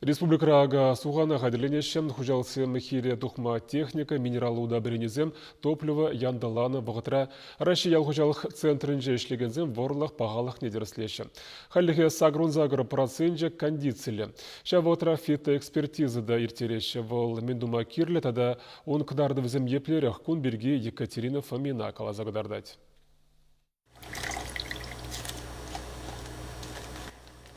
Республикага суғана қадірленешен хужалсы мехире тухма техника, минералы удобренезем, топливо яндаланы бұғытыра Россия хужалық центрінже ішлегензем ворлық пағалық недерслеші. Халлихе сагрунзагыр проценже кондицилі. Шавотра фитоэкспертизы да иртереші вол мендума кирлі, тада он кдарды взем еплерях кун берге Екатерина Фомина калазагдардать.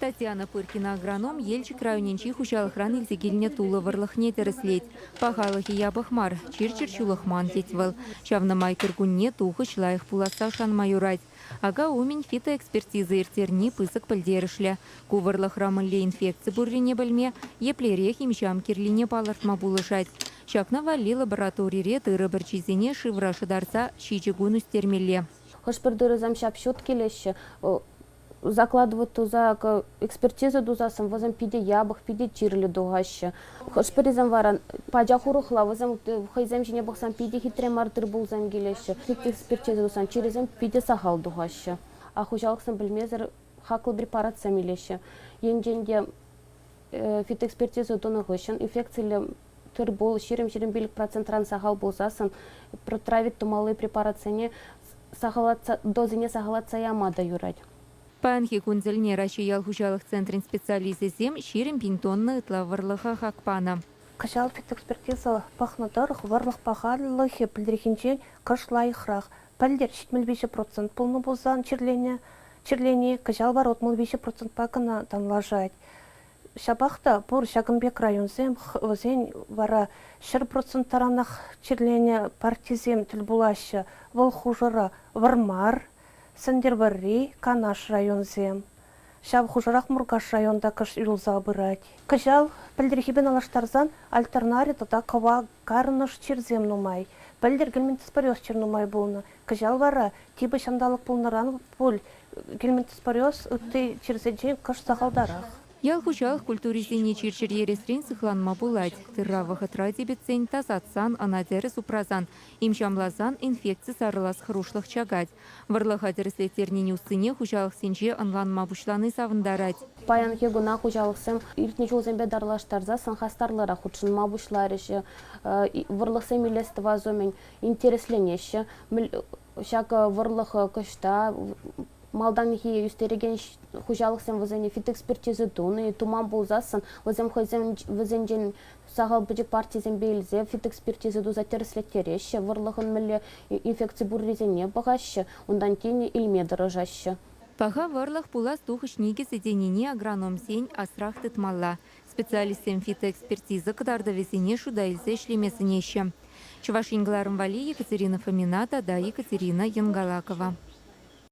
Татьяна Пыркина агроном елчик районенчи хучалыхран илзегилне тулы варлыхне тереслеть. Пахалыхи ябахмар, чирчир чулыхман тетвел. Чавна майкер гунне тухыч лайх пуласа шан майурать. Ага умень фитоэкспертизы иртерни пысык пылдерышля. Куварлых рамынле инфекции буррине бельме, еплерех имшам кирлине палартма булышать. Шакна вали лабораторире тыры бірчизене шиврашы дарса щичигун устермелле. Хошпердыры замшап счет келеші. Закладывать туза экспертиза дузасам возам пиде ябах пиде чирли дугаще. Хошперизам варан падяхурухла возам хайзам жине бахсам пиде хитре мартыр булзам гелеше. Экспертиза дузам чиризам пиде сахал дугаще. А хужалыксам билмезер хакл препарат самилеше. Енженде фитоэкспертиза донагышын инфекциялы тыр бол ширим билик процентран сахал булзасын протравит тумалы препарацияне сахалатса дозине сахалатса ямада юрать. Панхи кунзельне Россия хужалых центрин специалисты зем ширим пинтонны тлаварлыха хакпана. Кашал фитоэкспертиза пахнатарых варлых пахаллыхе пілдерхинчен кашлайхрах. Пілдер 75% полны болзан черление кашал ворот 5% пакана танлажать. Шабахта пор шагымбек районзем зен вара 6% таранах черление партизем тülбулашы вол хужара вармар. Сандербарри, Канаш районзем. Шаб хужарах Мургаш районда кыш юлза бырать. Кыжал, пілдерхибен алаштарзан альтернари тада кава гарныш черзем нумай. Пілдер гельментес париос чернумай болны. Кыжал вара, тибы шандалық болныран пуль. Гельментес париос үтті черзеджен кыш сағалдарах. Ял хужалых культуризине чирчир ерестрин сыхланма булать. Тырравы хытра дебетсен тазатсан, анадеры супразан. Имшамлазан инфекция сарылас хрушлых чагать. Варлыха тереслетернин устыне хужалых сенче анланма бушланы савындарать. Паян хегуна хужалыксем иртне жолзембе дарлаштарза санхастарлара худшынма бушларышы. Варлыксем илесті вазомен интересленеші. Шак варлых кышта малдан хие юстереген хужалыксем возене фитоэкспертизы туны туман болзасын возем хозем возенжен сагал быжык партизем бейлзе фитоэкспертизы дуза тереслеттереше варлыгын милле инфекция бурризене багашы ондан кейін илме дырыжашы. Паха варлых пулас тухыш негиз еденине агроном сень асрах тытмалла. Специалистем фитоэкспертизы кыдарды весене шуда илзе шлемесінеші. Чувашингаларым вали Екатерина Фомина, да Екатерина Янгалакова.